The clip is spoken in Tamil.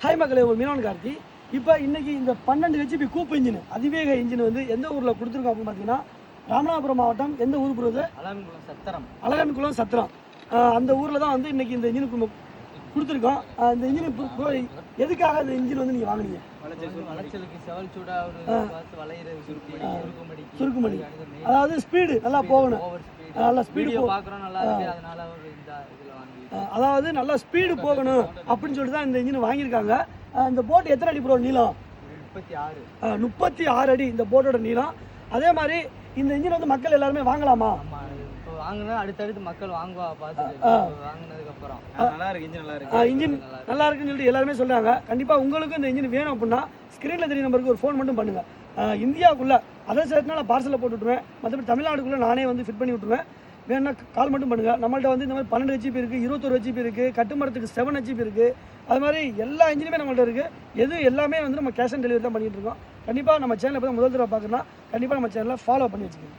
ஹாய் மக்களே, ஒரு மீனவன் கார்த்தி. இப்போ இன்றைக்கி இந்த 12 ஹெச்பி கூப்பு இன்ஜின் அதிவேக இன்ஜின் வந்து எந்த ஊரில் கொடுத்துருக்கோம் அப்படின்னு பார்த்தீங்கன்னா, ராமநாதபுரம் மாவட்டம். எந்த ஊர் போகிறது? அழகன்குளம் சத்திரம். அந்த ஊரில் தான் வந்து இன்றைக்கி இந்த இன்ஜினுக்கு கொடுத்துருக்கோம். இந்த இன்ஜின் எதுக்காக இந்த இன்ஜின் வந்து நீங்கள் வாங்கினீங்க? சுருக்குமடி, அதாவது ஸ்பீடு நல்லா போகணும், நல்லா ஸ்பீடு அதாவது நல்லா ஸ்பீடு போகணும் அப்படின்னு சொல்லிட்டு தான் இந்த இன்ஜின் வாங்கியிருக்காங்க. இந்த போட் எத்தனை அடி ப்ரோ நீளம்? 36 அடி இந்த போட்டோட நீளம். அதே மாதிரி இந்த இன்ஜின் வந்து மக்கள் எல்லாருமே வாங்கலாமா? அடுத்தடுத்து மக்கள் வாங்குவா வாங்கினதுக்கு அப்புறம் இன்ஜின் நல்லா இருக்குன்னு சொல்லிட்டு எல்லாருமே சொல்றாங்க. கண்டிப்பா உங்களுக்கும் இந்த இன்ஜின் வேணும் அப்படின்னா ஸ்கிரீன்ல தெரிய நம்பருக்கு ஒரு ஃபோன் மட்டும் பண்ணுங்க. இந்தியாவுக்குள்ள அதர் ஸ்டேட்னா பார்சலில் போட்டு விட்டுருவேன். மற்றபடி தமிழ்நாடுக்குள்ள நானே வந்து ஃபிட் பண்ணி விட்டுருவேன். வேணுன்னா கால் மட்டும் பண்ணுங்கள். நம்மள்ட்ட வந்து இந்த மாதிரி 12 ஹெச்பி இருக்குது, 21 ஹெச்பி இருக்குது, கட்டுமரத்துக்கு 7 ஹெச்பி இருக்குது. அது மாதிரி எல்லா இன்ஜினுமே நம்மள்ட்ட இருக்குது. எல்லாமே வந்து நம்ம கேஷ் ஆன் டெலிவரி தான் பண்ணிகிட்டு இருக்கோம். கண்டிப்பாக நம்ம சேனலை முதல் தடவை பார்க்குறோன்னா கண்டிப்பாக நம்ம சேனலை ஃபாலோ பண்ணி வச்சுக்கோங்க.